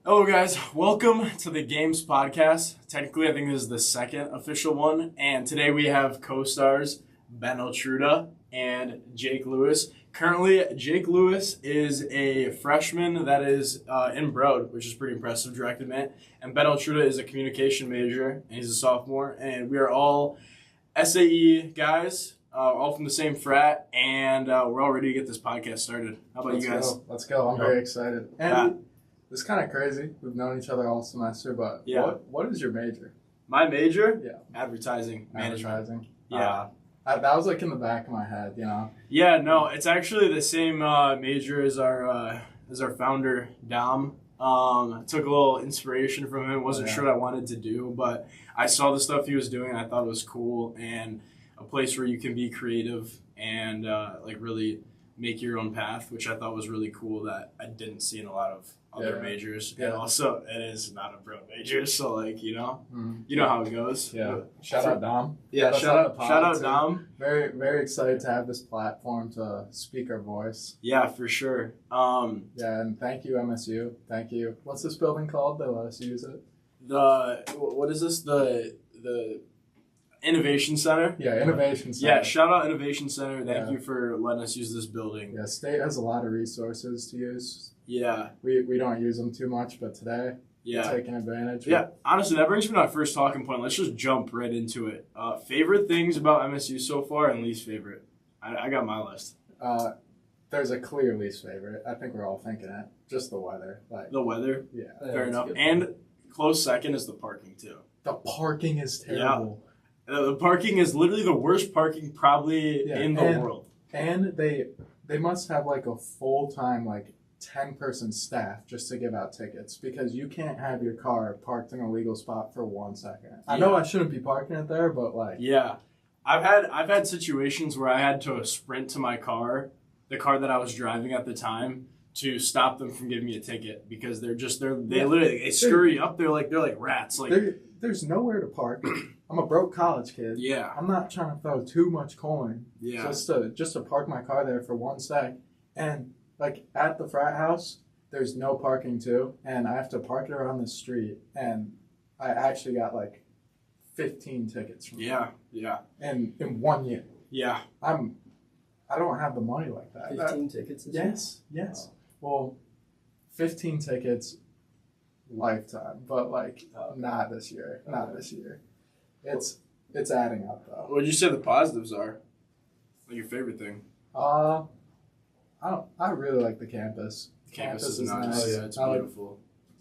Hello guys, welcome to the Games podcast. Technically, I think this is the second official one, and today we have co-stars Ben Altruda and Jake Lewis. Currently, Jake Lewis is a freshman that is in Broad, which is pretty impressive, direct admit, and Ben Altruda is a communication major, and he's a sophomore, and we are all SAE guys, all from the same frat, and we're all ready to get this podcast started. How about you guys? Let's go. I'm very excited. And it's kind of crazy. We've known each other all semester, but what is your major? My major? Yeah. Advertising management. Advertising. Yeah. That was like in the back of my head, you know? Yeah, no, it's actually the same major as our founder, Dom. Took a little inspiration from him. Wasn't sure what I wanted to do, but I saw the stuff he was doing and I thought it was cool, and a place where you can be creative and like really make your own path, which I thought was really cool that I didn't see in a lot of other majors. And also it is not a bro major, so like, you know how it goes. Yeah. Shout out Dom. Yeah, shout out Dom. Very, very excited to have this platform to speak our voice. Yeah, for sure. Yeah, and thank you, MSU. Thank you. What's this building called? They let us use it. What is this? The Innovation Center? Yeah, Innovation Center. Yeah, shout out Innovation Center. Thank you for letting us use this building. Yeah, state has a lot of resources to use. Yeah. We don't use them too much, but today we're taking advantage. Yeah, honestly, that brings me to my first talking point. Let's just jump right into it. Favorite things about MSU so far and least favorite? I got my list. There's a clear least favorite. I think we're all thinking it. Just the weather. The weather? Yeah. Fair enough. And close second is the parking, too. The parking is terrible. Yeah. The parking is literally the worst parking probably in the world. And they must have like a full-time 10-person staff just to give out tickets, because you can't have your car parked in a legal spot for 1 second. I know I shouldn't be parking it there, but I've had situations where I had to sprint to my car, the car that I was driving at the time, to stop them from giving me a ticket, because they literally scurry up. They're like rats. There's nowhere to park. I'm a broke college kid. Yeah. I'm not trying to throw too much coin. Yeah. Just to park my car there for 1 sec. And at the frat house, there's no parking too, and I have to park it around the street, and I actually got 15 tickets from them. Yeah. And in 1 year. Yeah. I don't have the money like that. 15 tickets? Yes. Oh. Well, 15 tickets lifetime, but not this year. Not this year. It's adding up though. What would you say the positives are? Like your favorite thing? I really like the campus. Campus is nice. Oh yeah, it's beautiful.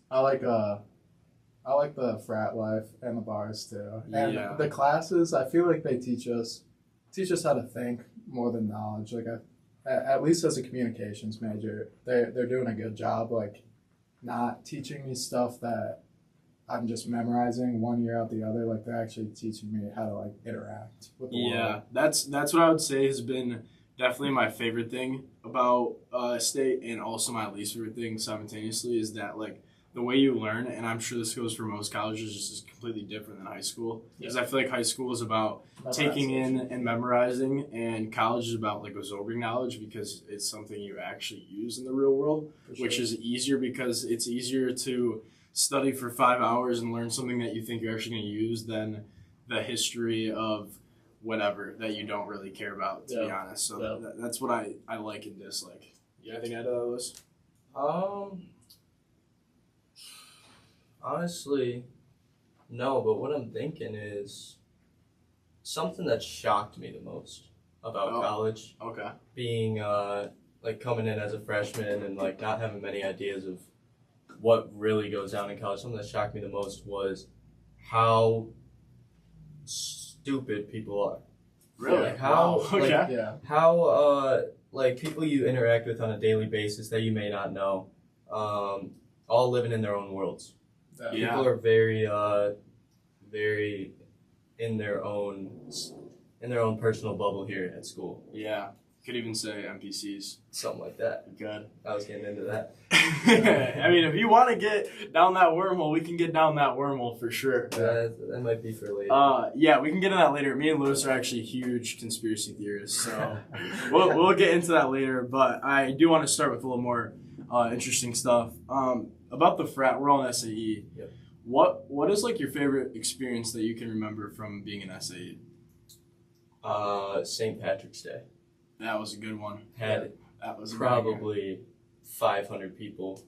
I like the frat life and the bars too. And the classes, I feel like they teach us how to think more than knowledge. At least as a communications major, they're doing a good job not teaching me stuff that I'm just memorizing 1 year out the other. They're actually teaching me how to interact with the world. Yeah, that's what I would say has been definitely my favorite thing about state, and also my least favorite thing simultaneously, is that the way you learn, and I'm sure this goes for most colleges, just is completely different than high school. Because I feel like high school is about taking in and memorizing, and college is about absorbing knowledge, because it's something you actually use in the real world, which is easier because it's easier to study for 5 hours and learn something that you think you're actually going to use than the history of whatever that you don't really care about, to be honest. So that's what I like and dislike. You got anything out of that list? Honestly, no, but what I'm thinking is something that shocked me the most about college. Okay. Being, coming in as a freshman and, not having many ideas of what really goes down in college. Something that shocked me the most was how stupid people are. Really? How people you interact with on a daily basis that you may not know, all living in their own worlds. People are very, very in their own personal bubble here at school. Yeah. Could even say NPCs. Something like that. Good. I was getting into that. I mean, if you want to get down that wormhole, we can get down that wormhole for sure. That might be for later. Yeah, we can get into that later. Me and Lewis are actually huge conspiracy theorists, so we'll get into that later. But I do want to start with a little more interesting stuff. about the frat, we're all in SAE. Yep. What is like your favorite experience that you can remember from being in SAE? St. Patrick's Day. That was a good one. Had That was probably 500 people.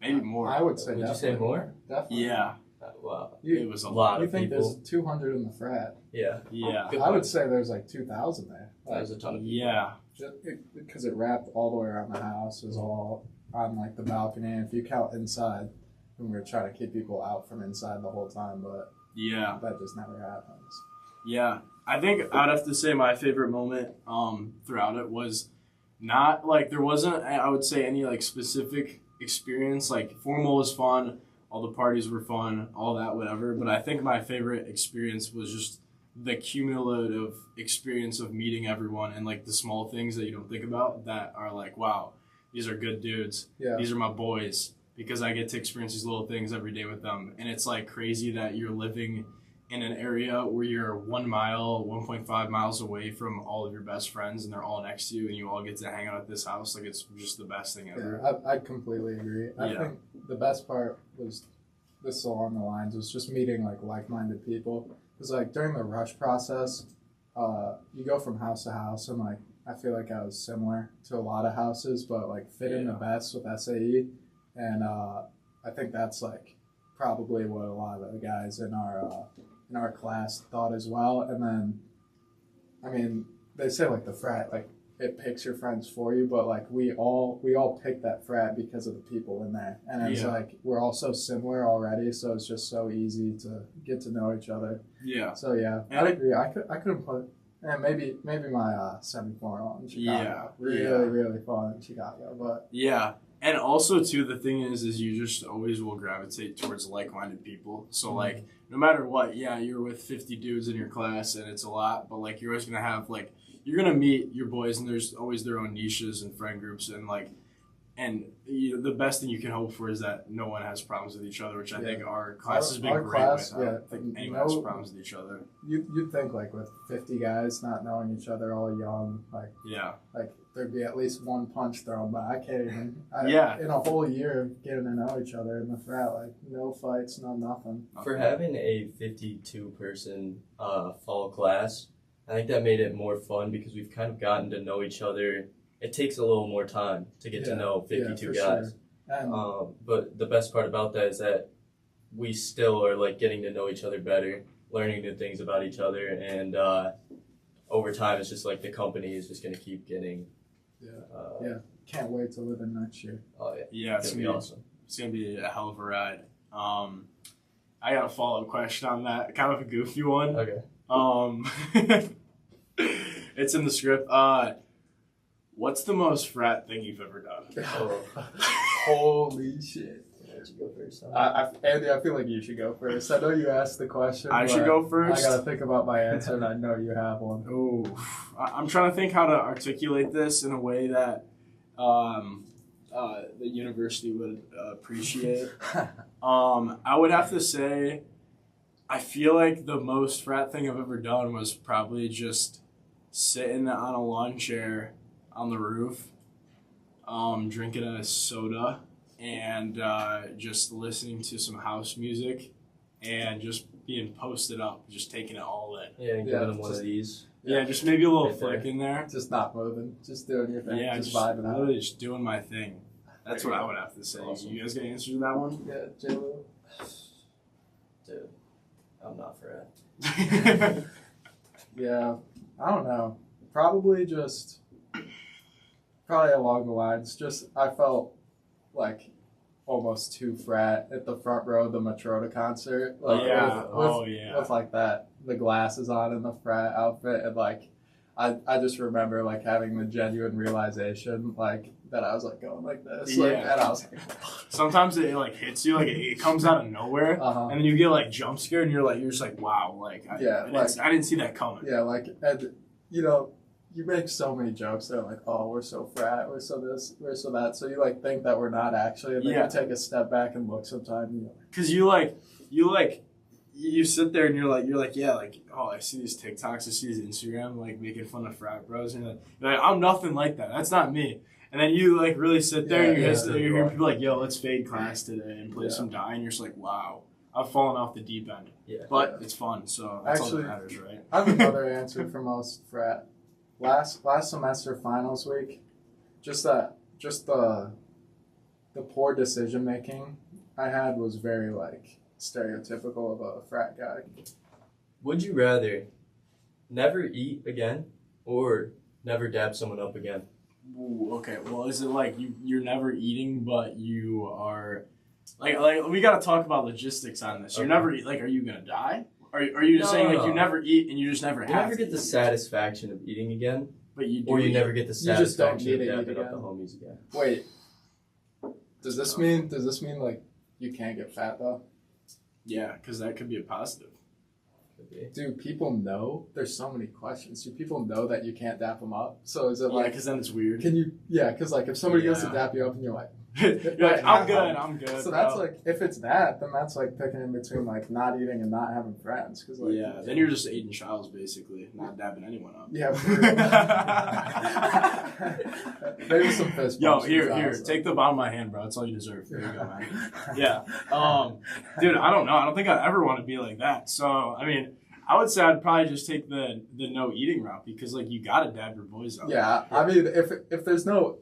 maybe more. I would say Would you definitely say more? Definitely. Yeah, Wow. it was a lot lot. You of think people. there's 200 in the frat? Yeah. Yeah, Good I would point. say there's like 2,000 there. That was a ton of people. yeah, Because it wrapped all the way around the house. It was all on like the balcony. And if you count inside, and we were trying to keep people out from inside the whole time, but yeah. that just never happens. Yeah, I think I'd have to say my favorite moment throughout it was not like there wasn't, I would say, any like specific experience. Like formal was fun, all the parties were fun, all that whatever. But I think my favorite experience was just the cumulative experience of meeting everyone and like the small things that you don't think about that are like, wow, these are good dudes. Yeah. These are my boys, because I get to experience these little things every day with them. And it's like crazy that you're living in an area where you're 1 mile, 1.5 miles away from all of your best friends and they're all next to you and you all get to hang out at this house. Like, it's just the best thing ever. Yeah, I completely agree. I think the best part was this along the lines was just meeting like-minded people. Because like during the rush process, you go from house to house, and like I feel like I was similar to a lot of houses, but like fit in the best with SAE, and I think that's like probably what a lot of the guys in our class thought as well. And then, I mean, they say like the frat like it picks your friends for you, but like we all picked that frat because of the people in there, and it's like we're all so similar already, so it's just so easy to get to know each other. Yeah. So yeah, I'd agree. I couldn't put, and maybe my semifinal in Chicago. Really fun in Chicago, but yeah. And also too, the thing is you just always will gravitate towards like-minded people. So like no matter what, you're with 50 dudes in your class and it's a lot, but like you're always gonna have like. You're going to meet your boys, and there's always their own niches and friend groups. And, like, the best thing you can hope for is that no one has problems with each other, which I think our class has been great with. Anyone has problems with each other. You'd think, like, with 50 guys not knowing each other, all young, like there'd be at least one punch thrown, but I can't even. In a whole year of getting to know each other in the frat, like, no fights, no nothing. For having a 52-person fall class, I think that made it more fun because we've kind of gotten to know each other. It takes a little more time to get to know 52 guys. Sure. But the best part about that is that we still are like getting to know each other better, learning new things about each other, and over time it's just like the company is just going to keep getting. Can't wait to live in next year. Oh yeah. Yeah, it's going to be awesome. It's going to be a hell of a ride. I got a follow-up question on that, kind of a goofy one. Okay. It's in the script. What's the most frat thing you've ever done? Holy shit. You go first. Andy, I feel like you should go first. I know you asked the question. I should go first? I gotta think about my answer, and I know you have one. Oh, I'm trying to think how to articulate this in a way that the university would appreciate. I would have to say, I feel like the most frat thing I've ever done was probably just sitting on a lawn chair on the roof, drinking a soda, and just listening to some house music, and just being posted up, just taking it all in. Yeah, and giving them one of these. Yeah, just maybe a little Right flick in there. Just not moving, just doing your thing, Yeah, just vibing out. literally just doing my thing. That's what I would have to say. Awesome. You guys got answers to that one? Yeah, J-Lo. Dude, I'm not frat. Yeah, I don't know. Probably along the lines. Just I felt like almost too frat at the front row of the Matroda concert. Like, with like that, the glasses on in the frat outfit, and like I just remember like having the genuine realization like that I was like going like this, like, and I was like, sometimes it like hits you, like it comes out of nowhere, and then you get like jump scared, and you're just like, wow, like I didn't see that coming. Yeah, like, and you know, you make so many jokes that are like, oh, we're so frat, we're so this, we're so that, so you like think that we're not actually, and then you take a step back and look sometimes, because you sit there and you're like, yeah, like, oh, I see these TikToks, I see these Instagram, like, making fun of frat bros, and you're like, I'm nothing like that. That's not me. And then you like really sit there and you hear yeah. people like, yo, let's fade class today and play some die, and you're just like, wow, I've fallen off the deep end. Yeah. But it's fun, so that's all that matters, right? I have another answer for most frat. Last semester finals week, just the poor decision making I had was very like stereotypical of a frat guy. Would you rather never eat again or never dab someone up again? Ooh, okay, well, is it like you're never eating, but you are like we gotta talk about logistics on this. You're never like, are you gonna die? Are you just saying like you never eat and you just never have? You never get the satisfaction of eating again, but you do, or you never get the satisfaction you just don't of need dabbing to eat up the again. homies again. Wait, does this mean like you can't get fat though? Yeah, because that could be a positive. Do people know? There's so many questions. Do people know that you can't dap them up? So is it like? Because then it's weird. Can you? Yeah, because like if somebody goes to dap you up and you're like, I'm good. So that's like, if it's that, then that's like picking in between like not eating and not having friends. Cause like, then you're just Aiden Childs basically, not dabbing anyone up. Yeah. Maybe some fist bumps. Yo, here, take the bottom of my hand, bro. That's all you deserve. There you go, man. Yeah. Dude, I don't know. I don't think I'd ever want to be like that. So, I mean, I would say I'd probably just take the no eating route because like you gotta dab your boys up. Yeah, I mean if there's no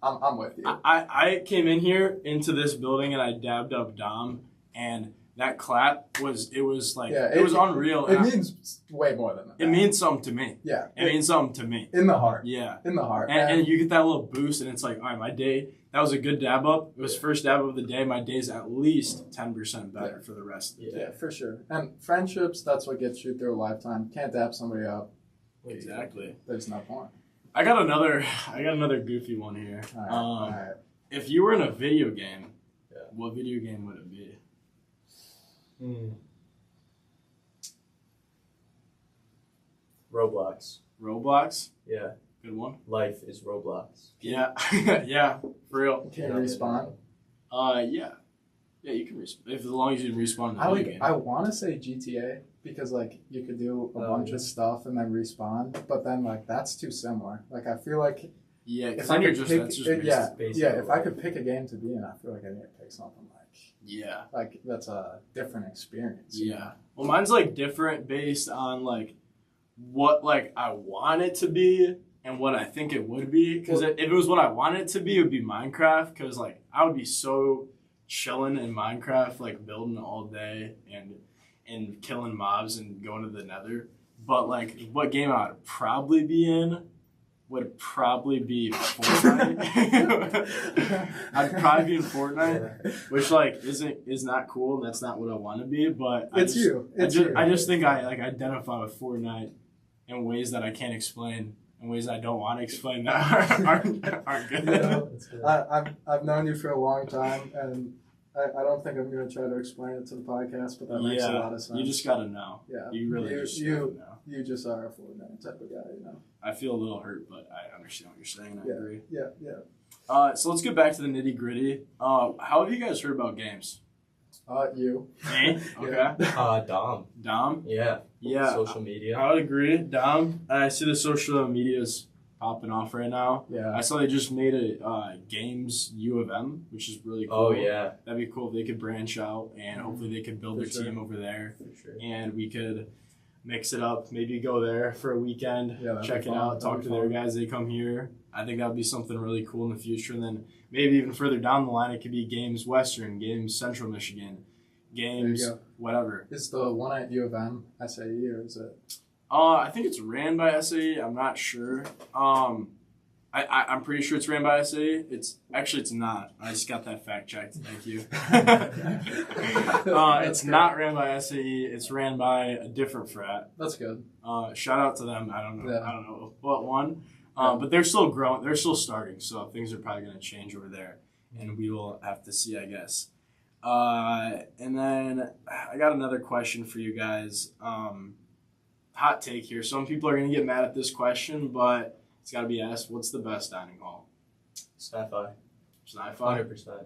I'm with you. I came into this building and I dabbed up Dom, and that clap was unreal. It means way more than that. It means something to me. Yeah. It means something to me. In the heart. Yeah. In the heart. And you get that little boost and it's like, all right, my day, that was a good dab up. It was first dab up of the day. My day's at least 10% better for the rest of the day. Yeah, for sure. And friendships, that's what gets you through a lifetime. Can't dab somebody up. Exactly. There's no point. I got another goofy one here. All right. If you were in a video game, what video game would it be? Roblox. Roblox? Yeah. Good one. Life is Roblox. Yeah. Yeah, for real. Can you respawn? Yeah. Yeah, you can respawn. As long as you can respawn in the video game. I want to say GTA because, like, you could do a bunch of stuff and then respawn, but then, like, that's too similar. Like, I feel like if I could pick a game to be in, I feel like I need to pick something like that's a different experience. Yeah. Well, mine's, like, different based on, like, what, like, I want it to be and what I think it would be. Because if it was what I wanted it to be, it would be Minecraft. Because, like, I would be so chilling in Minecraft, like, building all day and killing mobs and going to the nether. But, like, what game I would probably be in would probably be Fortnite. I'd probably be in Fortnite, which, like, is not cool, and that's not what I want to be, but I just think I, like, identify with Fortnite in ways that I can't explain, in ways I don't want to explain that aren't good. Yeah, I've known you for a long time, and I don't think I'm going to try to explain it to the podcast, but that makes a lot of sense. You just got to know. Yeah. You really just gotta know. You just are a Fortnite type of guy, you know. I feel a little hurt, but I understand what you're saying. I agree. Yeah. So let's get back to the nitty gritty. How have you guys heard about games? You. Me? Okay. Dom. Yeah. Social media. I would agree. Dom. I see the social media's popping off right now. Yeah. I saw they just made a GAMESMSU, which is really cool. Oh, yeah. That'd be cool if they could branch out and hopefully they could build their team over there. For sure. And we could mix it up, maybe go there for a weekend, check it out, talk to their guys. They come here. I think that would be something really cool in the future. And then maybe even further down the line, it could be Games Western, Games Central Michigan, Games whatever. Is the one at U of M SAE or is it? I think it's ran by SAE. I'm not sure. I'm pretty sure it's ran by SAE. It's not. I just got that fact checked. Thank you. It's not ran by SAE. It's ran by a different frat. That's good. Shout out to them. I don't know what one. But they're still growing. They're still starting. So things are probably going to change over there, and we will have to see, I guess. And then I got another question for you guys. Hot take here. Some people are going to get mad at this question, but it's got to be asked. What's the best dining hall? Sci-fi. 100%.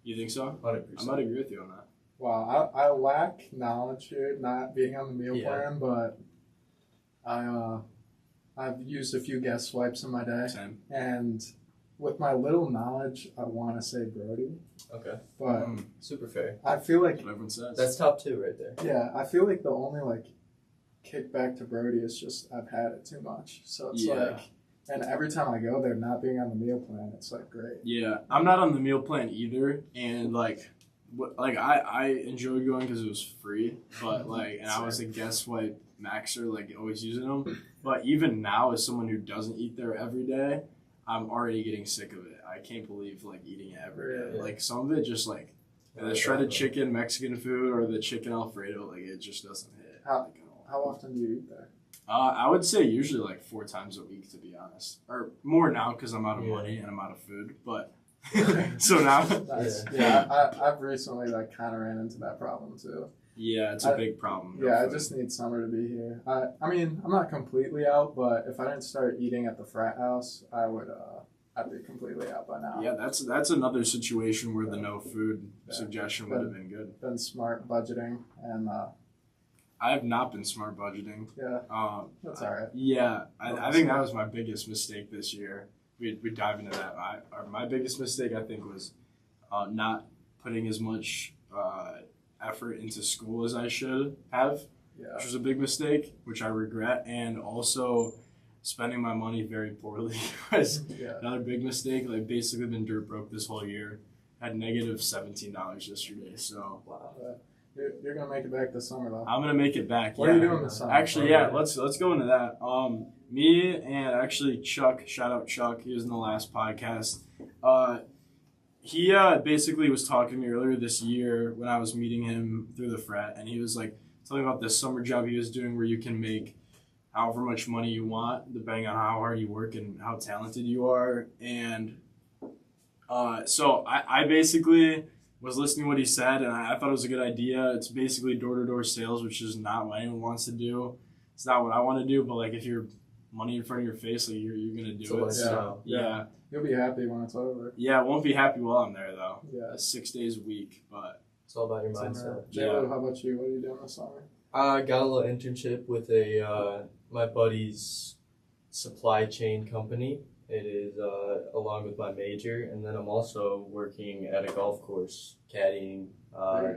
You think so? 100%. I might agree with you on that. Wow, I lack knowledge here, not being on the meal plan, but I've used a few guest swipes in my day. Same. And with my little knowledge, I want to say Brody. Okay. But super fair. I feel like everyone says that's top 2 right there. Yeah, I feel like the only like kickback to Brody is just I've had it too much. So it's like, and every time I go there, not being on the meal plan, it's like great. Yeah, I'm not on the meal plan either, and like I enjoyed going because it was free, but like, and I was a guest white maxer, like always using them. But even now, as someone who doesn't eat there every day, I'm already getting sick of it. I can't believe like eating it every day. Like some of it just like the shredded chicken Mexican food or the chicken Alfredo, like it just doesn't hit. How often do you eat there? I would say usually like 4 times a week, to be honest, or more now because I'm out of money and I'm out of food. But so now, I've recently like kind of ran into that problem too. Yeah, it's a big problem. I just need summer to be here. I mean, I'm not completely out, but if I didn't start eating at the frat house, I'd be completely out by now. Yeah, that's another situation where the no food suggestion would have been good. Been smart budgeting, and I have not been smart budgeting. Yeah, that's all right. Yeah, I think that was my biggest mistake this year. We dive into that. My biggest mistake, I think, was not putting as much effort into school as I should have, which was a big mistake, which I regret, and also spending my money very poorly was another big mistake. Like basically been dirt broke this whole year. Had negative $17 yesterday. So wow. You're gonna make it back this summer though. I'm gonna make it back. What are you doing this summer? Actually, let's go into that. Me and actually Chuck, shout out Chuck, he was in the last podcast. He basically was talking to me earlier this year when I was meeting him through the frat, and he was like telling me about this summer job he was doing where you can make however much money you want depending on how hard you work and how talented you are. And so I basically was listening to what he said, and I thought it was a good idea. It's basically door-to-door sales, which is not what anyone wants to do. It's not what I want to do, but like if you're money in front of your face, like you're gonna do it. So yeah. You'll be happy when it's over. Yeah, I won't be happy while I'm there though. Yeah. 6 days a week, but it's all about your mindset. Jaylo, how about you? What are you doing this summer? I got a little internship with my buddy's supply chain company. It is along with my major, and then I'm also working at a golf course, caddying,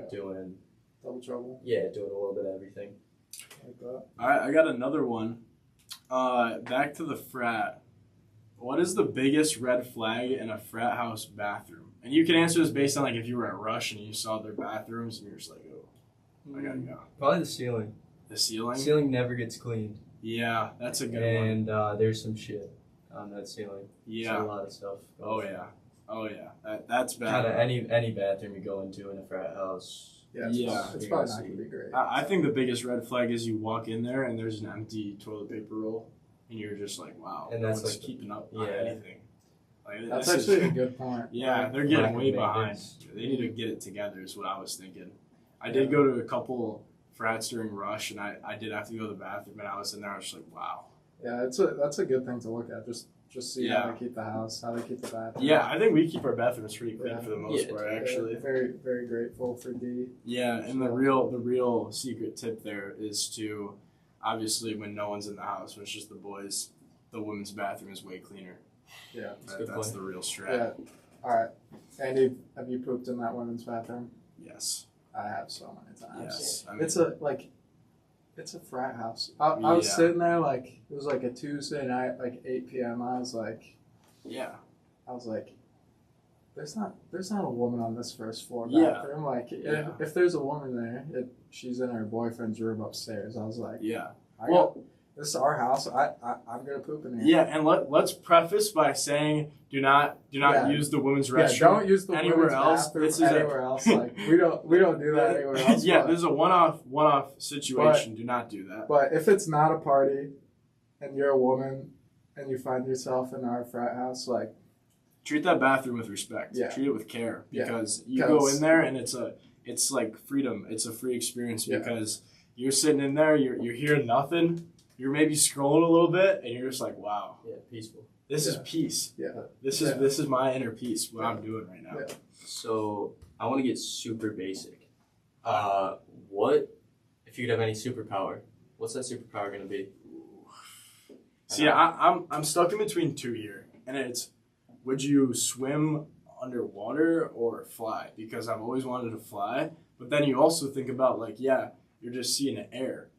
doing double trouble. Yeah, doing a little bit of everything. Like that. I got another one. Back to the frat. What is the biggest red flag in a frat house bathroom? And you can answer this based on like if you were at Rush and you saw their bathrooms and you're just like, oh, I gotta go. Probably the ceiling. The ceiling? The ceiling never gets cleaned. Yeah, that's a good one. And there's some shit on that ceiling. Yeah. So a lot of stuff. Oh yeah. That's bad. Kind of any bathroom you go into in a frat house. Yeah, it's probably not gonna be great. I think the biggest red flag is you walk in there and there's an empty toilet paper roll, and you're just like, wow, and that's like keeping up on anything. Like, that's actually a good point. Yeah, they're getting way behind. They need to get it together is what I was thinking. I did go to a couple frats during Rush, and I did have to go to the bathroom, and I was in there, I was just like, wow. Yeah, that's a good thing to look at. Just see how they keep the house, how they keep the bathroom. Yeah, I think we keep our bathrooms pretty clean for the most part, actually. Very, very grateful for D. Yeah, and the real secret tip there is to, obviously, when no one's in the house, when it's just the boys, the women's bathroom is way cleaner. Yeah, that's the real strat. Yeah. All right, Andy, have you pooped in that women's bathroom? Yes. I have so many times. Yes. I mean, it's a frat house. I was sitting there like it was like a Tuesday night, like 8 p.m. I was like, there's not a woman on this first floor bathroom. Like if there's a woman there, she's in her boyfriend's room upstairs. I was like, this is our house. I'm gonna poop in here. Yeah, and let's preface by saying do not use the women's restroom. Yeah, don't use the anywhere else. Anywhere else. Like we don't do that anywhere else. Yeah, this is a one-off situation. Do not do that. But if it's not a party, and you're a woman, and you find yourself in our frat house, like treat that bathroom with respect. Yeah. Treat it with care because you go in there and it's like freedom. It's a free experience because you're sitting in there, you're hearing nothing. You're maybe scrolling a little bit, and you're just like, "Wow, peaceful. This is peace. Yeah, this is my inner peace. What I'm doing right now." Yeah. So I want to get super basic. What if you could have any superpower? What's that superpower gonna be? See, I'm stuck in between two here, and it's would you swim underwater or fly? Because I've always wanted to fly, but then you also think about like, yeah, you're just seeing the air.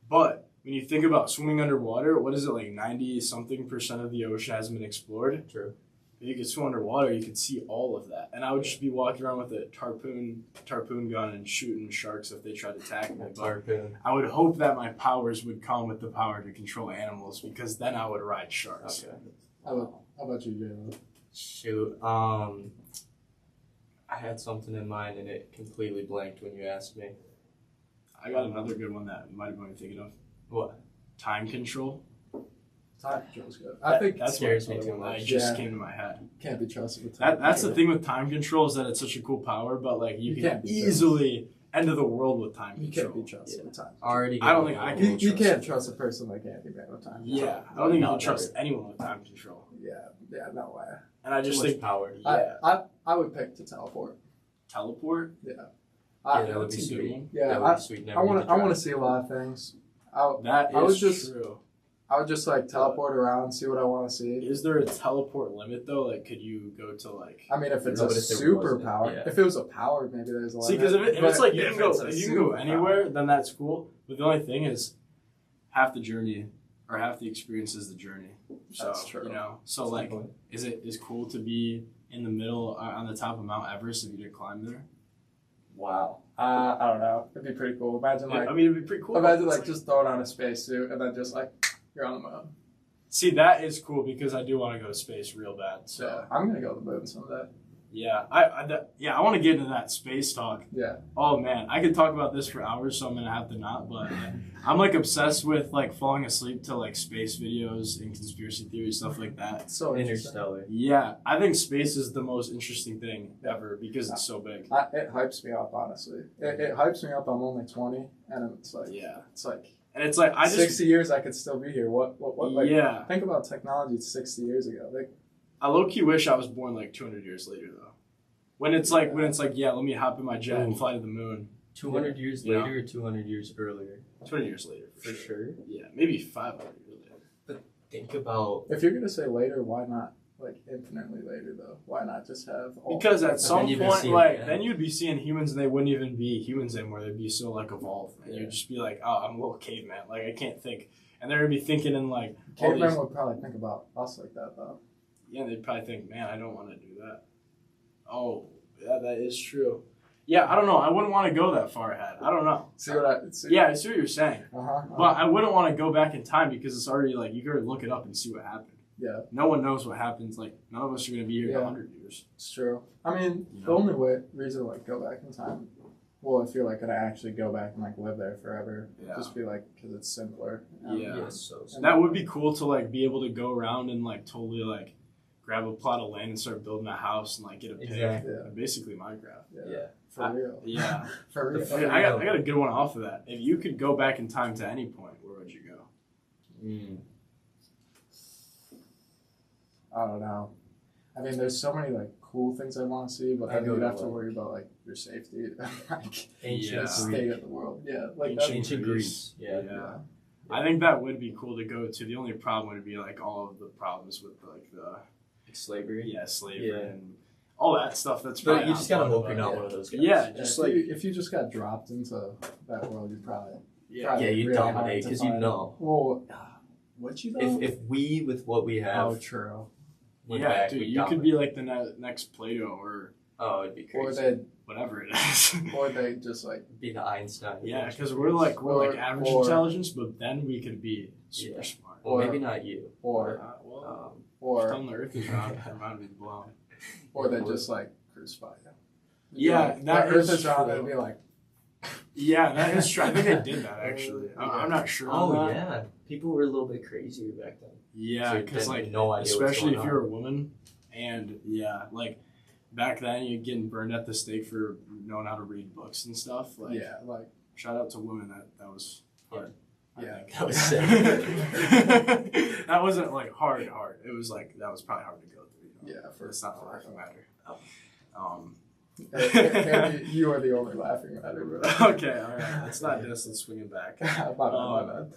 But when you think about swimming underwater, what is it, like 90-something% of the ocean hasn't been explored? True. If you could swim underwater, you could see all of that. And I would just be walking around with a harpoon gun and shooting sharks if they tried to attack me. Harpoon. I would hope that my powers would come with the power to control animals, because then I would ride sharks. Okay. How about you, Jalen? Shoot. I had something in mind and it completely blanked when you asked me. I got another good one that you might have been thinking of. What? Time control. Time control's good. I think that scares me me too much. It just came to my head. Can't be trusted with time. That's the thing with time control, is that it's such a cool power, but like you can easily end of the world with time control. You can't be trusted with time. Already. I don't think I can. You can't trust a person like Andy Man with time control. Yeah, I don't think you can trust anyone with time control. Yeah, no way. And I just think power. Yeah. I would pick to teleport. Teleport. Yeah. That would be that's a good sweet. one. Yeah, That would be sweet. I want to see a lot of things. True. I would just like teleport around, see what I want to see. Is there a teleport limit though? Like, could you go to like? I mean, if it's No, a but if there superpower, wasn't, yeah. if it was a power, maybe there's a limit. See, because if it's like But you can if go, it's a if you can go superpower- anywhere, then that's cool. But the only thing is, half the journey or half the experience is the journey. So, That's true. You know, so like, is cool to be in the middle on the top of Mount Everest if you did climb there? Wow. I don't know. It'd be pretty cool. Imagine like, I mean, it'd be pretty cool. imagine It's like just throwing on a spacesuit and then just like you're on the moon. See, that is cool because I do want to go to space real bad. So Yeah, I'm gonna go to the moon someday. yeah, I want to get into that space talk. Yeah. Oh man, I could talk about this for hours, so I'm gonna have to not. But I'm like obsessed with like falling asleep to like space videos and conspiracy theories, stuff like that. It's so interesting. Interstellar. Yeah, I think space is the most interesting thing ever because it's so big. It hypes me up, honestly. It hypes me up. I'm only 20, and it's like Yeah, it's like and it's like I just 60 years I could still be here. What like, yeah. think about technology 60 years ago. Like, I low key wish I was born like 200 years later though. When it's like yeah, let me hop in my jet and fly to the moon. 200 years Yeah. later or 200 years earlier? 200 years later, For sure. Yeah, maybe 500 years later. Think about if you're gonna say later, why not like infinitely later though? Why not just have all Because at some you'd be point, seeing- like, yeah. then you'd be seeing humans and they wouldn't even be humans anymore. They'd be so, like, evolved. And you'd just be like, oh, I'm a little caveman. Like, I can't think. And they're going to be thinking in, like, all cavemen these... would probably think about us like that though. Yeah, they'd probably think, man, I don't want to do that. Oh, yeah, that is true. Yeah, I don't know. I wouldn't want to go that far ahead. I don't know. Yeah, I see what you're saying. But I wouldn't want to go back in time because it's already, like, you can already look it up and see what happened. Yeah. No one knows what happens. Like, none of us are going to be here in 100 years. It's true. I mean, You the know? only reason to like go back in time, well, if you're like gonna actually go back and like live there forever, Yeah. just be like because it's simpler. Yeah. yes, so And That would be cool to like be able to go around and like totally like grab a plot of land and start building a house and like get a pig. Exactly. Yeah. Basically Minecraft. yeah. For real. Yeah. For real. Okay, I got a good one off of that. If you could go back in time to any point, where would you go? I don't know. I mean, there's so many like cool things I want to see, but then I'd go you'd to, have to like, worry about like your safety, like Ancient Yeah. the state Greece. of the world. Yeah, like Ancient Greece. Yeah. Yeah. I think that would be cool to go to. The only problem would be like all of the problems with like the Slavery. slavery Yeah. and all that stuff. That's But probably you not just gotta fun, hope but- you're not one of those guys. Yeah, Yeah, just if like if you just got dropped into that world, you'd probably yeah. Yeah, you really dominate hard to because you find. know. Well, would you know? If we with what we have, Oh, true. went Yeah, back, dude, we'd you could dominate. be like the next Plato or Oh, it'd be Or crazy. they, whatever it is. or they just like Be the Einstein. Yeah, because we're like average or- intelligence, but then we could be super Yeah. smart. Well, or- maybe not you. or Well, or telling the Earth is round, round is blown. or they just like crucify you. Yeah, Like, that the Earth is is round. true. They'd be like, Yeah, that is true. I think I did that actually. I'm not sure. Oh on that. yeah, people were a little bit crazier back then. Yeah, So because then like no idea what's especially going if you're on. a woman, and yeah, like back then you're getting burned at the stake for knowing how to read books and stuff. Like, yeah, like shout out to women. That was hard. I Yeah, think. that was sick. That wasn't like hard. It was like that was probably hard to go through. You know? yeah. For It's not the laughing matter. and you are the only laughing matter. Bro. Okay, all right. Let's not this. Let's swing it back. My bad.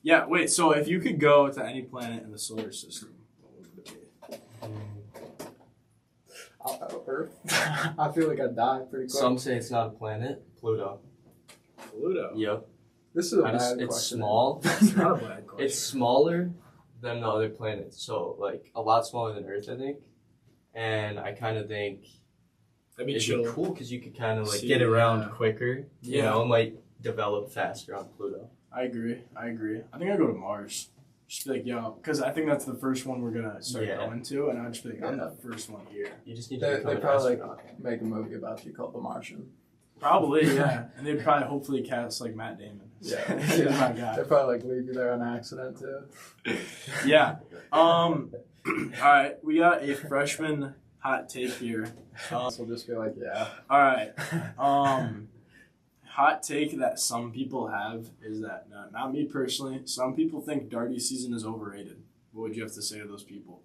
Yeah, wait. So if you could go to any planet in the solar system, what would it be? Earth. I feel like I'd die pretty quick. Some say it's not a planet. Pluto. Pluto. Yep. This is a bad question. It's small. It's not a bad question. It's smaller than the other planets, so like a lot smaller than Earth, I think. And I kind of think That'd be it'd chill. be cool because you could kind of like See, get around yeah. quicker. You Yeah. know, it might develop faster on Pluto. I agree. I think I'd go to Mars. Just be like, yo, because I think that's the first one we're gonna start going to, and I'd just be like, I'm the first one here. You just need to They become an probably astronaut. make a movie about you called The Martian. Probably, yeah. And they'd probably hopefully cast like Matt Damon. Yeah. He's my guy. They probably like leave you there on accident too. Yeah. All right, we got a freshman hot take here. So we'll just be like, yeah. All right. Hot take that some people have is that, not me personally, some people think Darty season is overrated. What would you have to say to those people?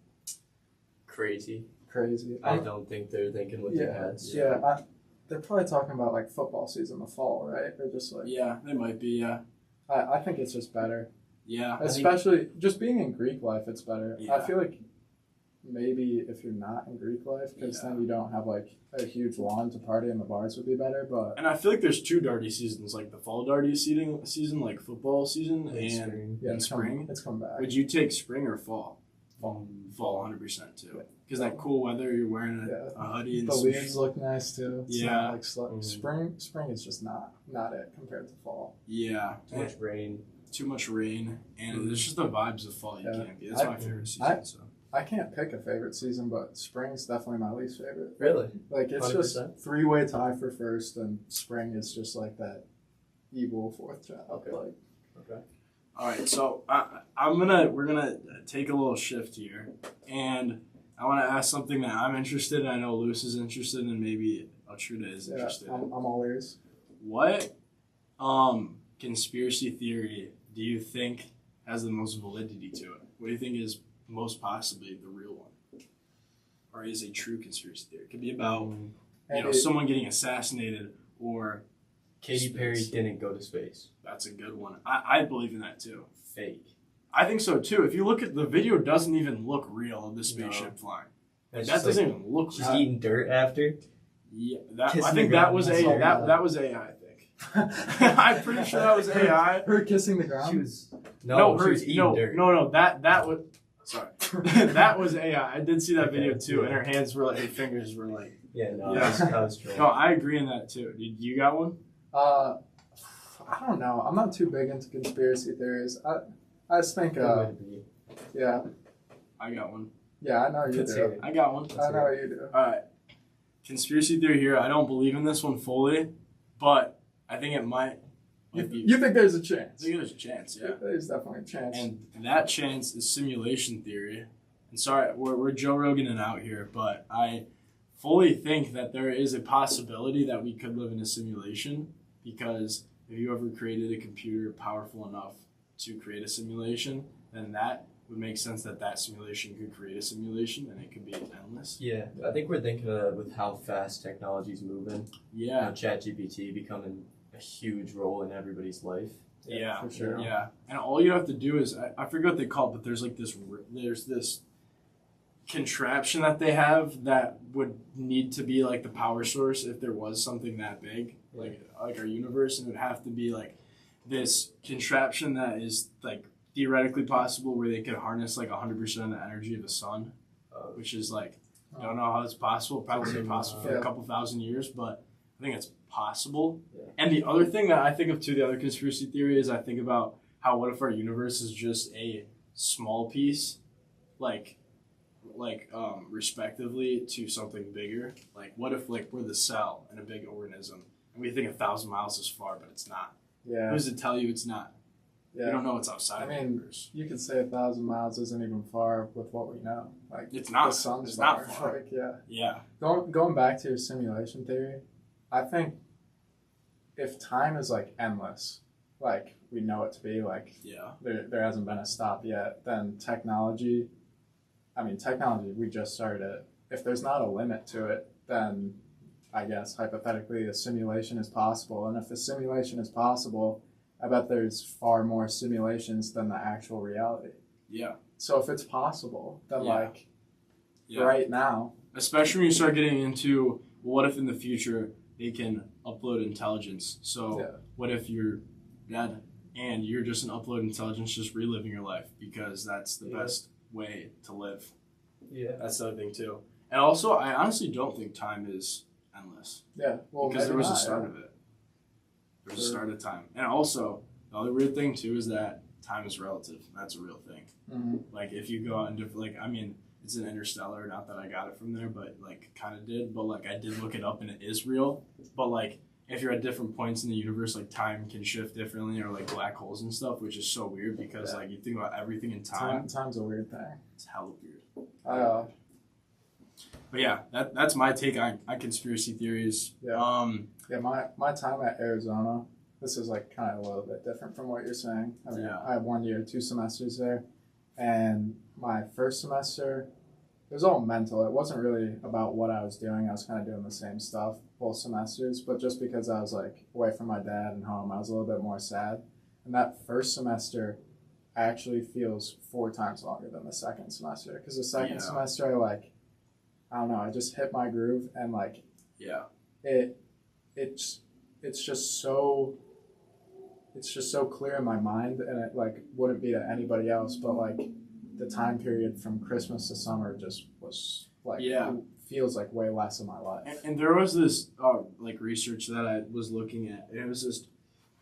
Crazy. Crazy. I don't think they're thinking with their heads. Yeah. They're probably talking about like football season in the fall, right? Or just like. Yeah, they might be, yeah. I think it's just better. Yeah. Especially just being in Greek life, it's better. Yeah. I feel like maybe if you're not in Greek life, because then you don't have like a huge lawn to party and the bars would be better. But And I feel like there's two Darty seasons, like the fall Darty season, like football season, and spring. yeah, in spring. It's come back. Would you take spring or fall? Fall. Fall, 100% too. Because that cool weather, you're wearing a hoodie and The some leaves look nice too. It's Yeah. not like spring is just not it compared to fall. Yeah. Too much rain. Too much rain, and it's just the vibes of fall you Yeah. can't be. That's my favorite season. So. I can't pick a favorite season, but spring's definitely my least favorite. Really? Like it's 100%? just 3-way tie for first, and spring is just like that evil fourth child. Okay. Like, Okay. All right, so we're gonna take a little shift here, and I want to ask something that I'm interested in. I know Luce is interested in, and maybe Altruda is interested in. I'm all ears. What conspiracy theory do you think has the most validity to it? What do you think is most possibly the real one, or is a true conspiracy theory? It could be about someone getting assassinated, or Katy Perry space. didn't go to space. That's a good one. I believe in that too. Fake. I think so too. If you look at the video, doesn't even look real of the spaceship flying. Like, that doesn't even look She's real. eating dirt after. Yeah, I Kissing think the that ground. was That's all that was AI. I think. I'm pretty sure that was AI. Her kissing the ground. She was She was eating dirt. No, that was sorry. That was AI. I did see that video too, and her hands were like, her fingers were like. Yeah, no, Yeah. that was true. No, I agree in that too. You got one? I don't know. I'm not too big into conspiracy theories. I just think, Good way to be. yeah, I got one. yeah, I know you Let's hear do. it. I got one. I know you do. All right. Conspiracy theory here. I don't believe in this one fully, but I think it might be. You think there's a I chance? think there's a chance, yeah. There's definitely a chance. And that chance is simulation theory. And sorry, we're Joe Roganing out here, but I fully think that there is a possibility that we could live in a simulation, because if you ever created a computer powerful enough to create a simulation, then that would make sense that simulation could create a simulation, and it could be endless. Yeah, I think we're thinking of with how fast technology's moving. Yeah. ChatGPT becoming a huge role in everybody's life. Yeah, for sure. Yeah, and all you have to do is I forget what they call it, but there's like this contraption that they have that would need to be like the power source if there was something that big, like our universe, and it would have to be like this contraption that is like theoretically possible, where they could harness like 100% of the energy of the sun, which is like, I don't know how it's possible. Probably possible for a couple thousand years, but I think it's possible. Yeah. And the other thing that I think of too, the other conspiracy theory is I think about how what if our universe is just a small piece, like respectively to something bigger. Like what if like we're the cell in a big organism and we think 1,000 miles is far, but it's not. Yeah. Who does it tell you it's not? Yeah. You don't know what's outside I of the mean, universe. you could say 1,000 miles isn't even far with what we know. Like It's not. The sun's It's not far. far. Like, yeah. Yeah. Going back to your simulation theory, I think if time is like endless, like we know it to be, like Yeah. there hasn't been a stop yet, then technology, we just started it. If there's not a limit to it, then I guess hypothetically a simulation is possible. And if the simulation is possible, I bet there's far more simulations than the actual reality. Yeah. So if it's possible, then Yeah. right now, especially when you start getting into what if in the future they can upload intelligence. So what if you're dead and you're just an upload intelligence just reliving your life because that's the best way to live. Yeah. That's the other thing too. And also, I honestly don't think time is endless. Yeah. Well, because there was a start of it. There was a start of time. And also, the other weird thing too is that time is relative. That's a real thing. Mm-hmm. Like if you go out and it's an Interstellar, not that I got it from there, but like kind of did. But like I did look it up and it is real. But like if you're at different points in the universe, like time can shift differently, or like black holes and stuff, which is so weird because like you think about everything in time. Time's a weird thing. It's hella weird. But yeah, that's my take on conspiracy theories. Yeah. My time at Arizona, this is like kind of a little bit different from what you're saying. I mean, I had 1 year, 2 semesters there, and my first semester, it was all mental. It wasn't really about what I was doing. I was kind of doing the same stuff both semesters, but just because I was like away from my dad and home, I was a little bit more sad. And that first semester actually feels 4 times longer than the second semester, because the second semester I don't know, I just hit my groove, and like it's just so clear in my mind, and it like wouldn't be to anybody else, but like the time period from Christmas to summer just was like it feels like way less of my life. And there was this like research that I was looking at, and it was this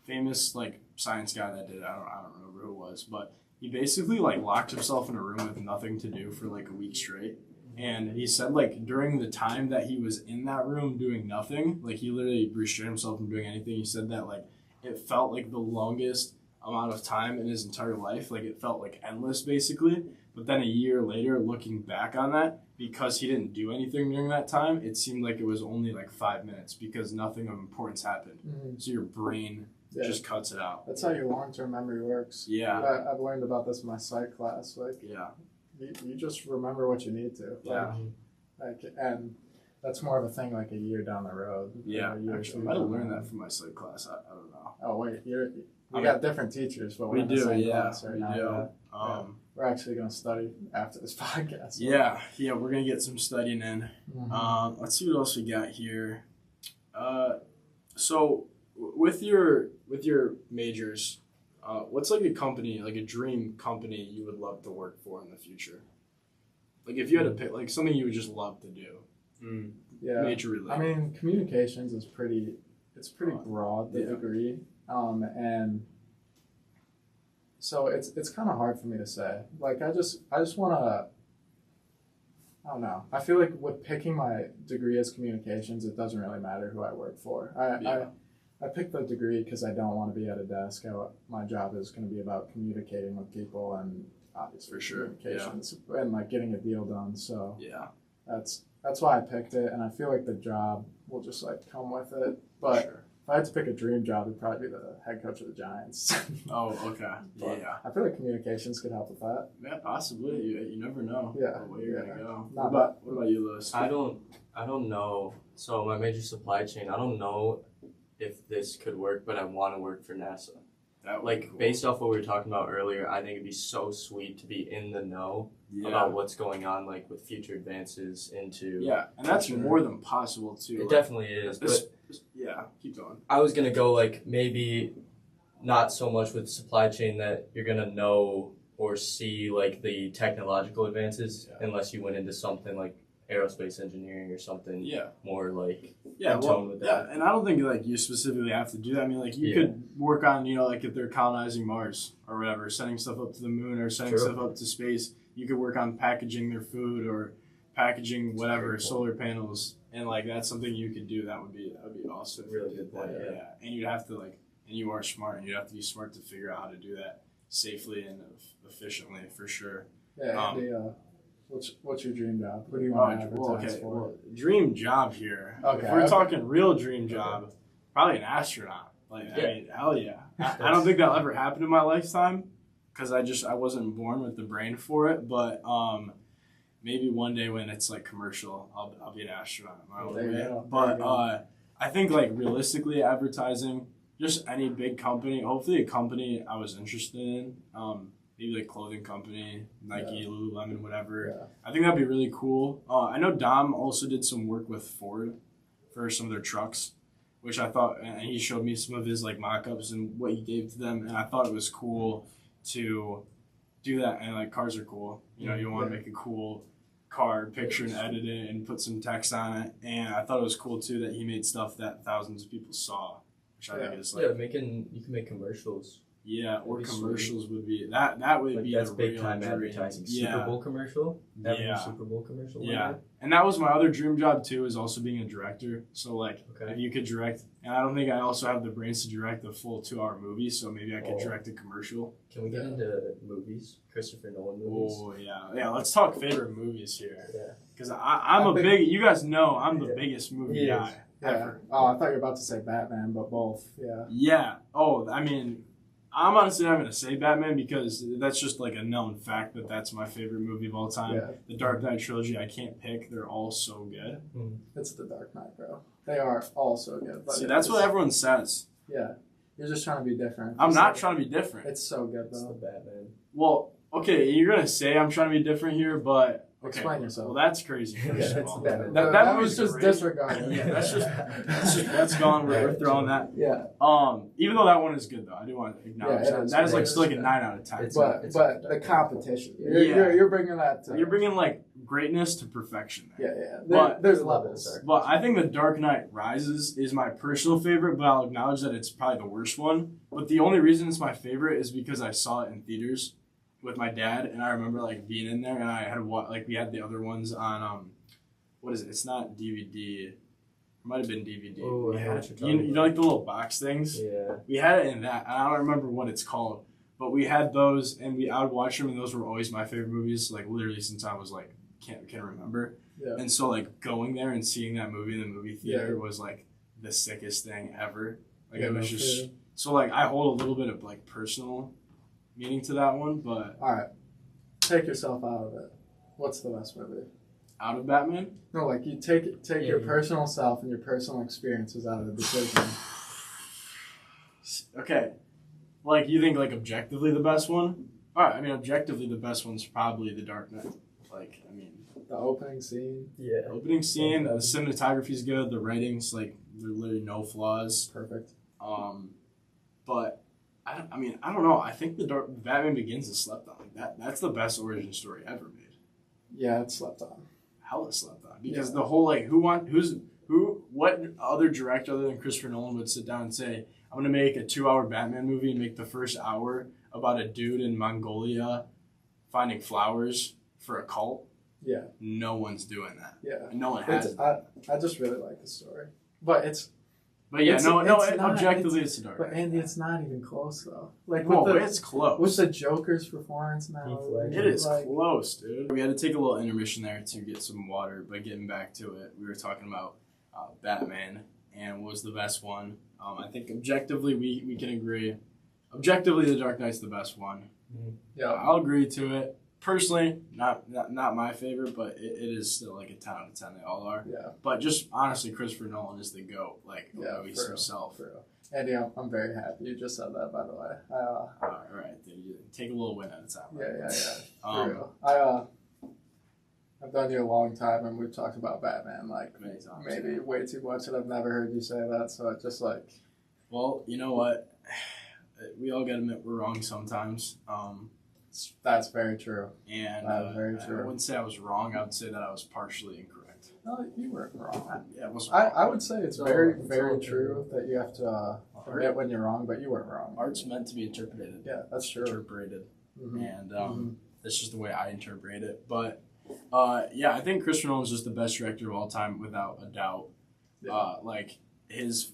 famous like science guy that did it. I don't remember who it was, but he basically like locked himself in a room with nothing to do for like a week straight. And he said, like, during the time that he was in that room doing nothing, like, he literally restrained himself from doing anything. He said that, like, it felt like the longest amount of time in his entire life. Like, it felt like endless, basically. But then a year later, looking back on that, because he didn't do anything during that time, it seemed like it was only, like, 5 minutes because nothing of importance happened. Mm-hmm. So your brain just cuts it out. That's how your long-term memory works. Yeah. I've learned about this in my psych class. Like, you just remember what you need to. And that's more of a thing like a year down the road. Yeah, actually, I might have learned that from my psych class. I don't know. Oh, wait, we got different teachers, but we're in the same class right now. We're actually going to study after this podcast. So. Yeah, we're going to get some studying in. Mm-hmm. Let's see what else we got here. So with your majors, what's like a company, like a dream company you would love to work for in the future? Like if you had to pick, like something you would just love to do. Major related. I mean, communications is pretty broad, the degree. And so it's kind of hard for me to say. Like I just want to, I don't know. I feel like with picking my degree as communications, it doesn't really matter who I work for. I picked the degree because I don't want to be at a desk. My job is going to be about communicating with people and obviously communications and like getting a deal done. So that's why I picked it, and I feel like the job will just like come with it. But if I had to pick a dream job, it'd probably be the head coach of the Giants. Oh, okay. I feel like communications could help with that. Yeah, possibly. You never know. Where you're gonna go. What about you, Lewis? I don't know. So my major supply chain. I don't know if this could work, but I want to work for NASA. That would like be cool. Based off what we were talking about earlier, I think it'd be so sweet to be in the know about what's going on, like with future advances into. Yeah, and that's more than possible too. It definitely is. But keep going. I was gonna go like maybe not so much with supply chain that you're gonna know or see like the technological advances unless you went into something like aerospace engineering or something more like in tone with that. And I don't think like you specifically have to do that. I mean, like you could work on, like if they're colonizing Mars or whatever, sending stuff up to the moon or sending stuff up to space, you could work on packaging their food or packaging whatever, solar panels, and like that's something you could do. That would be awesome. Really good point. Yeah. And you'd have to and you are smart, and you'd have to be smart to figure out how to do that safely and efficiently for sure. What's your dream job? What do you want to advertise for? Well, dream job here. Okay. If we're talking real dream job, probably an astronaut. I mean, hell yeah. I don't think that'll ever happen in my lifetime because I wasn't born with the brain for it. But maybe one day when it's like commercial, I'll be an astronaut. But I think like realistically, advertising, just any big company, hopefully a company I was interested in. maybe like clothing company, Nike, Lululemon, whatever. Yeah. I think that'd be really cool. I know Dom also did some work with Ford for some of their trucks, which I thought, and he showed me some of his like mock-ups and what he gave to them, and I thought it was cool to do that. And like cars are cool, you know, you want to make a cool car picture and edit it and put some text on it. And I thought it was cool too that he made stuff that thousands of people saw, which I think is like you can make commercials. Yeah, or commercials would be that would like be that's a big real time dream. advertising. Yeah. Super Bowl commercial. Super Bowl commercial. Yeah, and that was my other dream job too, is also being a director. So like, if you could direct, and I don't think I also have the brains to direct a full 2-hour movie, so maybe I could direct a commercial. Can we get into movies? Christopher Nolan movies. Oh yeah. Let's talk favorite movies here. Yeah, because I'm big. You guys know I'm the biggest movie guy ever. Oh, I thought you were about to say Batman, but both. Yeah. Yeah. Oh, I mean, I'm honestly not going to say Batman because that's just like a known fact that that's my favorite movie of all time. Yeah. The Dark Knight trilogy, I can't pick. They're all so good. It's the Dark Knight, bro. They are all so good. See, that's what everyone says. Yeah. You're just trying to be different. I'm not trying to be different. It's so good, though. It's the Batman. Well, okay, you're going to say I'm trying to be different here, but... Okay. Explain yourself. Well, that's crazy. First of all. That was just disregarded. Yeah, that's gone. We're throwing that. Yeah. Even though that one is good though, I do want to acknowledge that. That is like still like a 9 out of 10. But the competition, you're bringing that. You're bringing like greatness to perfection. There. Yeah. There's levels. But I think The Dark Knight Rises is my personal favorite, but I'll acknowledge that it's probably the worst one. But the only reason it's my favorite is because I saw it in theaters with my dad, and I remember like being in there, and I had we had the other ones on what is it? It's not DVD. It might have been DVD. Oh, you know, like the little box things. Yeah. We had it in that. I don't remember what it's called, but we had those, and I would watch them, and those were always my favorite movies. Like literally since I was like can't remember. Yeah. And so like going there and seeing that movie in the movie theater was like the sickest thing ever. Like it was just so like I hold a little bit of like personal meaning to that one, but all right, take yourself out of it. What's the best movie? Out of Batman? No, like you take your personal self and your personal experiences out of the decision. Okay, like you think like objectively the best one? All right, I mean objectively the best one's probably The Dark Knight. Like I mean the opening scene. Yeah, the opening scene. The cinematography's good. The writing's like there's literally no flaws. Perfect. But. I don't know. I think Batman Begins is slept on. That's the best origin story ever made. Yeah, it's slept on. Hella slept on because the whole like what other director other than Christopher Nolan would sit down and say I'm gonna make a 2-hour Batman movie and make the first hour about a dude in Mongolia finding flowers for a cult? Yeah. No one's doing that. Yeah. And no one has. I just really like the story, but it's. But yeah, objectively it's a Dark Knight. But Andy, it's not even close though. Like it's close. With the Joker's performance now, it is close, dude. We had to take a little intermission there to get some water, but getting back to it, we were talking about Batman and what was the best one. I think objectively we can agree. Objectively, The Dark Knight's the best one. Yeah, I'll agree to it. Personally, not my favorite, but it is still like a 10 out of 10. They all are. Yeah. But just honestly, Christopher Nolan is the GOAT. Like, he's himself. For real. Andy, I'm very happy you just said that, by the way. All right. You take a little win at a time. Right? Yeah. For real. I've known you a long time, and we've talked about Batman like many times. Maybe way too much, and I've never heard you say that, so it's just like... Well, you know what? We all gotta admit we're wrong sometimes. That's very true. And very true. I wouldn't say I was wrong. I would say that I was partially incorrect. No, you weren't wrong. I would say it's very true that you have to admit when you're wrong, but you weren't wrong. Art's meant to be interpreted. Yeah, that's true. Interpreted. And that's just the way I interpret it. But, I think Christopher Nolan's just the best director of all time without a doubt. Yeah.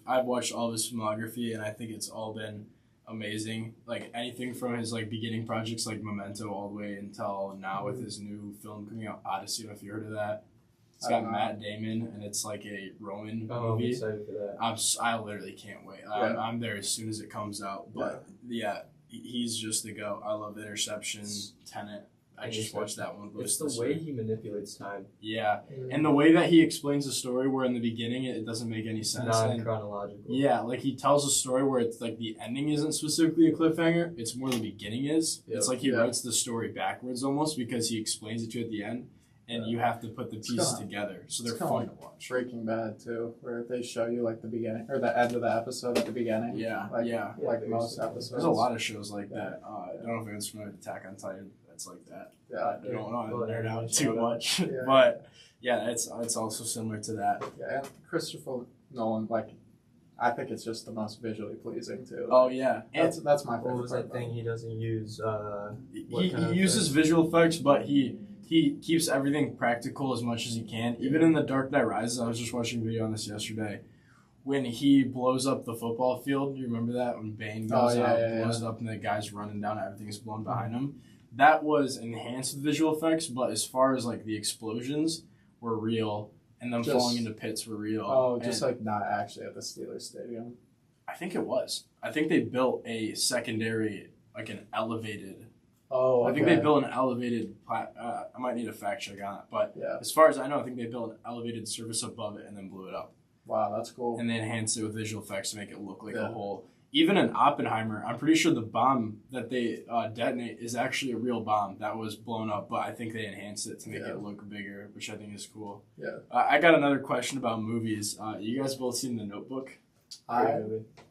I've watched all of his filmography, and I think it's all been amazing. Like anything from his like beginning projects like Memento all the way until now with his new film coming out, Odyssey. I don't know if you heard of that. It's got Matt Damon and it's like a Roman movie. I'm excited for that. I literally can't wait. I'm there as soon as it comes out. But he's just the GOAT. I love Interception, Tenet. I just watched that one. It's the way he manipulates time. Yeah, and the way that he explains the story, where in the beginning it doesn't make any sense. Non-chronological. Yeah, like he tells a story where it's like the ending isn't specifically a cliffhanger. It's more the beginning is. Yep. It's like he writes the story backwards almost because he explains it to you at the end. And you have to put the pieces together, so they're fun to watch. Breaking Bad too, where they show you like the beginning or the end of the episode at the beginning. Yeah, like most episodes. There's a lot of shows like that. I don't know if anyone's familiar with Attack on Titan. That's like that. Yeah, I don't want to nerd out too much, but yeah, it's also similar to that. Yeah, and Christopher Nolan, like, I think it's just the most visually pleasing too. Oh yeah, that's my favorite. What was that thing he doesn't use? He uses visual effects, but he keeps everything practical as much as he can. Even in The Dark Knight Rises, I was just watching a video on this yesterday. When he blows up the football field, you remember that? When Bane goes out, blows it up, and the guy's running down, everything's blown behind him. That was enhanced with visual effects, but as far as like the explosions were real, and them falling into pits were real. Oh, just like not actually at the Steelers stadium. I think it was. I think they built a secondary, like an elevated. Oh, okay. I think they built an elevated. I might need a fact check on it, but as far as I know, I think they built an elevated surface above it and then blew it up. Wow, that's cool. And they enhanced it with visual effects to make it look like a whole. Even in Oppenheimer, I'm pretty sure the bomb that they detonate is actually a real bomb that was blown up, but I think they enhanced it to make it look bigger, which I think is cool. Yeah. I got another question about movies. You guys both seen The Notebook? I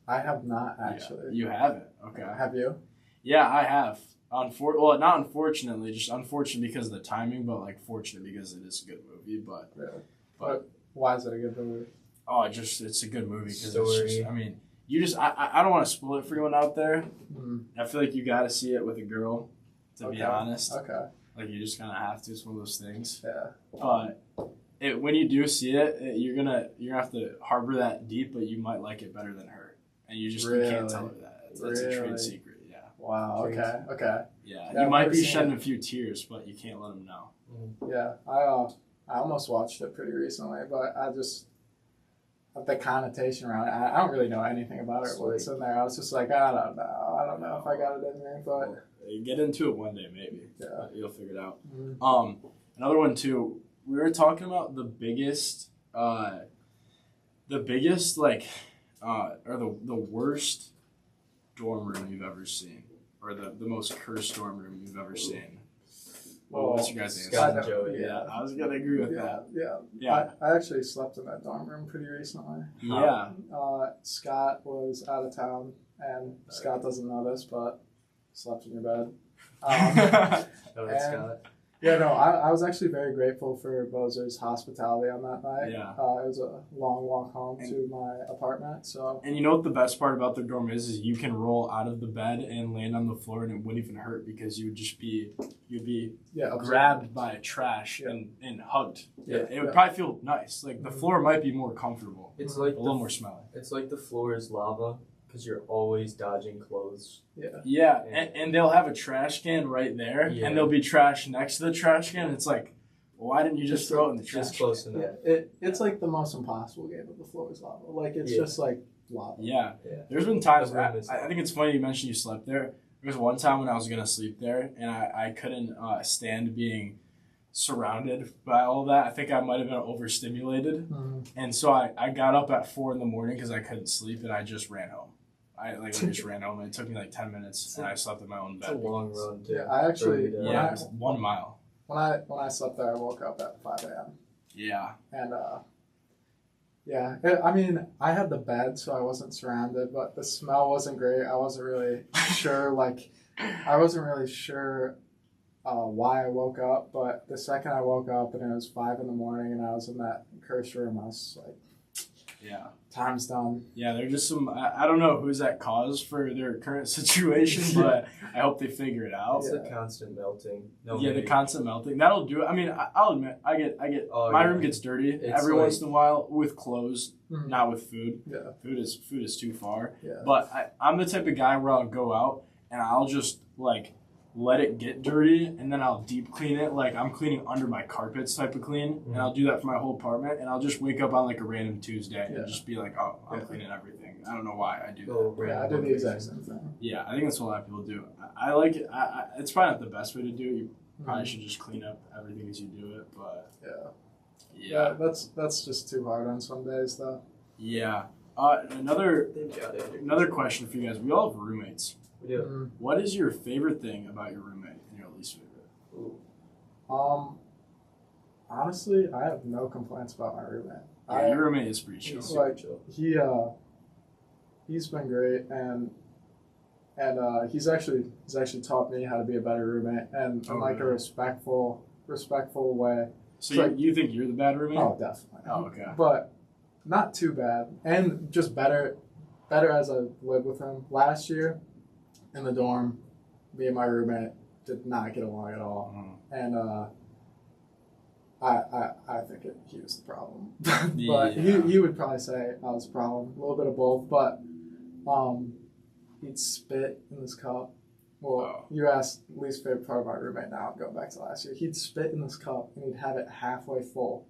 have not actually. Yeah, you haven't? Okay. Have you? Yeah, I have. Well, not unfortunately, just unfortunate because of the timing, but like fortunate because it is a good movie. But why is it a good movie? Oh, it's a good movie because it's just. I mean, I don't want to spoil it for anyone out there. I feel like you got to see it with a girl, to be honest. Okay. Like you just kind of have to. It's one of those things. Yeah. But when you do see it, you're gonna have to harbor that deep, but you might like it better than her, and you can't tell her that. That's a trade secret. Wow. Okay. Yeah, you might be shedding a few tears, but you can't let them know. Yeah, I almost watched it pretty recently, but I just the connotation around it. I don't really know anything about it. What's in there? I was just like, I don't know if I got it in there, but get into it one day, maybe. Yeah, you'll figure it out. Another one too. We were talking about the biggest or the worst dorm room you've ever seen. Or the most cursed dorm room you've ever seen. Well, what's your guys' answer? Scott and Joey. Yeah, I was gonna agree with that. Yeah. I actually slept in that dorm room pretty recently. Yeah. Scott was out of town, and Scott doesn't know this, but slept in your bed. Scott. Yeah, no, I was actually very grateful for Bozer's hospitality on that night. Yeah. It was a long walk home to my apartment. So. And you know what the best part about the dorm is you can roll out of the bed and land on the floor and it wouldn't even hurt because you'd be grabbed by trash and hugged. Yeah. It would probably feel nice. Like the floor might be more comfortable. It's like a little more smelly. It's like the floor is lava. Because you're always dodging clothes. Yeah, and they'll have a trash can right there, and there'll be trash next to the trash can. And it's like, why didn't you just throw it in the trash? Just close enough. Yeah, it's like the most impossible game of the floor is lava. Like it's just like lava. Yeah. There's been times I think it's funny you mentioned you slept there. There was one time when I was gonna sleep there, and I couldn't stand being surrounded by all that. I think I might have been overstimulated, and so I got up at 4 a.m. because I couldn't sleep, and I just ran home. I just ran home, and it took me like 10 minutes, and I slept in my own bed. It's a long run, too. Yeah, I actually... it was 1 mile. When I slept there, I woke up at 5 a.m. Yeah. And, I mean, I had the bed, so I wasn't surrounded, but the smell wasn't great. I wasn't really sure, why I woke up, but the second I woke up and it was 5 a.m. and I was in that cursed room, I was like... Yeah. Time's done. Yeah, they're just some... I don't know who's at cause for their current situation, but I hope they figure it out. It's the constant melting. The constant melting. That'll do it. I mean, I'll admit, I get. My room gets dirty every once in a while with clothes, not with food. Yeah. Food is too far. Yeah. But I'm the type of guy where I'll go out and I'll just, let it get dirty, and then I'll deep clean it. Like, I'm cleaning under my carpets type of clean, and I'll do that for my whole apartment, and I'll just wake up on, a random Tuesday and just be like, oh, I'm cleaning everything. I don't know why I do that. Yeah, I do the exact same thing. Yeah, I think that's what a lot of people do. I like it. It's probably not the best way to do it. You Probably should just clean up everything as you do it, but yeah, that's just too hard on some days though. Yeah. Another question for you guys. We all have roommates. We do. What is your favorite thing about your roommate and your least favorite? Ooh. Honestly, I have no complaints about my roommate. Your roommate is pretty chill. He's been great, and he's actually taught me how to be a better roommate, and in a respectful way. So you think you're the bad roommate? Oh, definitely. Oh, okay. But not too bad, and just better as I lived with him. Last year in the dorm, me and my roommate did not get along at all, and I think he was the problem. But he would probably say I was the problem. A little bit of both, but he'd spit in this cup. Well, you asked least favorite part of my roommate now, going back to last year. He'd spit in this cup and he'd have it halfway full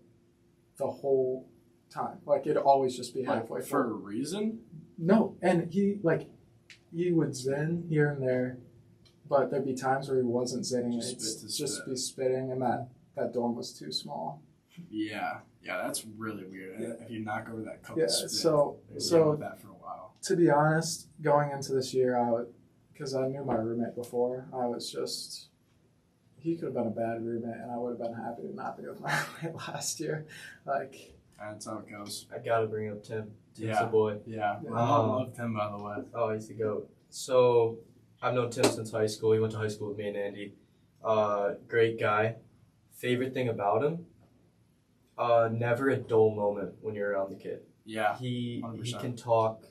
the whole time. Like, it'd always just be halfway full. For a reason? No, and he would zen here and there, but there'd be times where he wasn't zenning. It'd just be spitting, and that dorm was too small. Yeah, that's really weird. Yeah. If you knock over that cup of spit, so with that for a while. To be honest, going into this year, because I knew my roommate before, I was just, he could have been a bad roommate, and I would have been happy to not be with my roommate last year. That's how it goes. I gotta bring up Tim. Tim's the boy. Yeah. I love Tim, by the way. Oh, he's the GOAT. So I've known Tim since high school. He went to high school with me and Andy. Great guy. Favorite thing about him? Never a dull moment when you're around the kid. Yeah. 100%. He can talk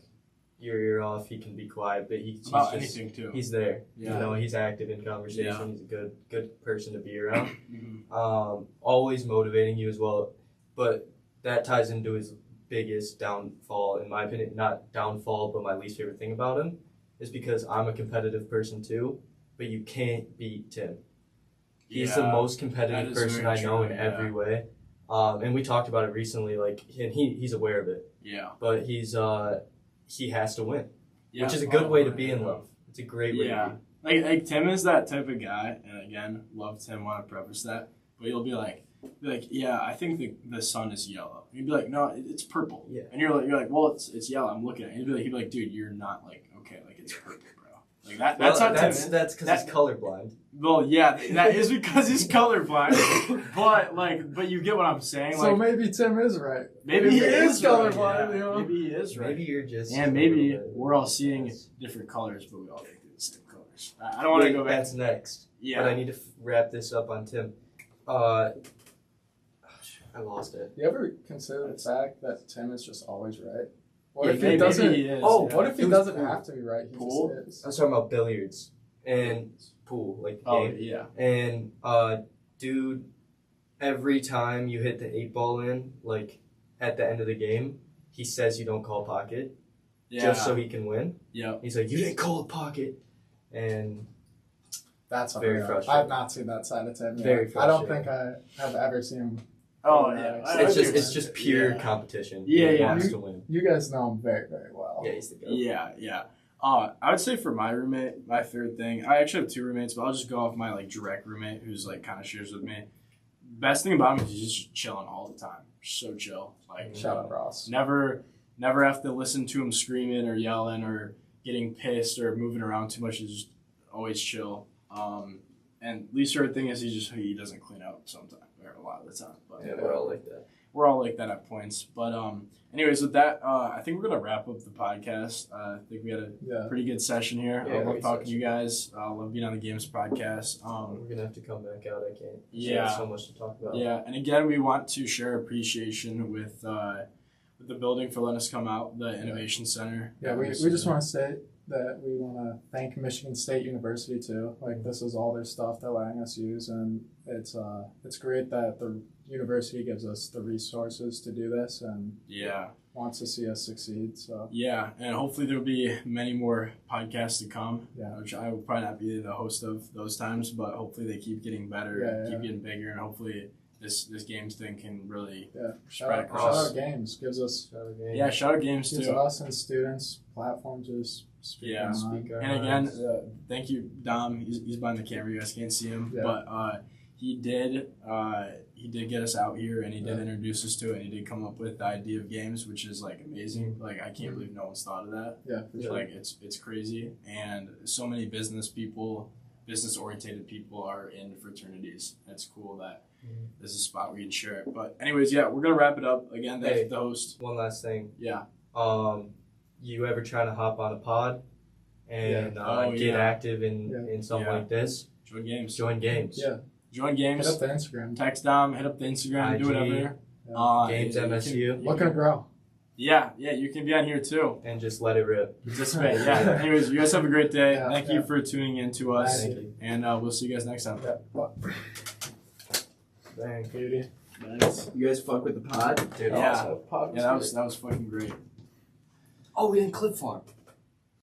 your ear off. He can be quiet, but he's about just anything too. He's there. Yeah. He's active in conversation. Yeah. He's a good person to be around. Always motivating you as well. But that ties into his biggest downfall, in my opinion. Not downfall, but my least favorite thing about him is because I'm a competitive person too, but you can't beat Tim. He's the most competitive person I know in every way. And we talked about it recently, and he's aware of it. Yeah. But he has to win, which is a good way to be in love. It's a great way to be. Like Tim is that type of guy, and again, love Tim, want to preface that, but he'll be like, yeah, I think the sun is yellow. You'd be like, no, it's purple. Yeah. And you're like, well, it's yellow. I'm looking at it. He'd be like, dude, you're not okay, it's purple, bro. Like that's how Tim is. That's because he's colorblind. Well, yeah, that is because he's colorblind. but you get what I'm saying. So maybe Tim is right. Maybe he is colorblind. Right, yeah. Maybe he is right. Maybe you're just. And maybe we're all seeing different colors, but we all think they're the same colors. I don't want to go back. That's next. Yeah. But I need to wrap this up on Tim. I lost it. You ever consider the fact that Tim is just always right? What if he doesn't? He is, what if he doesn't have to be right? He pool? Just is. I was talking about billiards and pool, like the game. Yeah. And dude, every time you hit the 8-ball in, at the end of the game, he says you don't call pocket, just so he can win. Yeah. He's like, you didn't call a pocket, and that's very frustrating. I've not seen that side of Tim. Very frustrating. I don't think I have ever seen him. Oh yeah, it's just pure competition. Yeah. He wants to win. You guys know him very, very well. Yeah, he's the GOAT. Yeah. I would say for my roommate, my favorite thing. I actually have 2 roommates, but I'll just go off my direct roommate, who's kind of shares with me. Best thing about him is he's just chilling all the time. So chill. Shout out Ross. Never have to listen to him screaming or yelling or getting pissed or moving around too much. He's just always chill. And least favorite thing is he doesn't clean up sometimes. A lot of the time. But, yeah, we're all like that. We're all like that at points. But anyways, with that, I think we're going to wrap up the podcast. I think we had a pretty good session here. I love talking to you guys. I love being on the Games podcast. We're going to have to come back out. I can't. There's so much to talk about. Yeah, and again, we want to share appreciation with the building for letting us come out, the Innovation Center. Yeah, we just want to say that we want to thank Michigan State University too. This is all their stuff they're letting us use, and it's great that the university gives us the resources to do this and wants to see us succeed. So and hopefully there'll be many more podcasts to come. Which I will probably not be the host of those times, but hopefully they keep getting better, keep getting bigger, and hopefully this games thing can really shout out games gives us shout out games gives too. us and students platform to speak and again thank you Dom, he's behind the camera, you guys can't see him, but he did get us out here, and he did introduce us to it, and he did come up with the idea of games, which is like amazing. Like I can't believe no one's thought of that. For sure. Like it's crazy, and so many business oriented people are in fraternities. It's cool that there's a spot where you can share it. But anyways, we're gonna wrap it up again. Thank the host. One last thing. Yeah. You ever try to hop on a pod and get active in something like this? Join games. Yeah. Join games. Hit up the Instagram. Text Dom. Hit up the Instagram. IG, do whatever. GAMESMSU. Looking to grow. Yeah, you can be on here too. And just let it rip. Participate. Anyways, you guys have a great day. Thank you for tuning in to us. Thank you. And we'll see you guys next time. Dang, beauty. Nice. You guys fuck with the pod? Dude, that was fucking great. Oh, we didn't clip farm.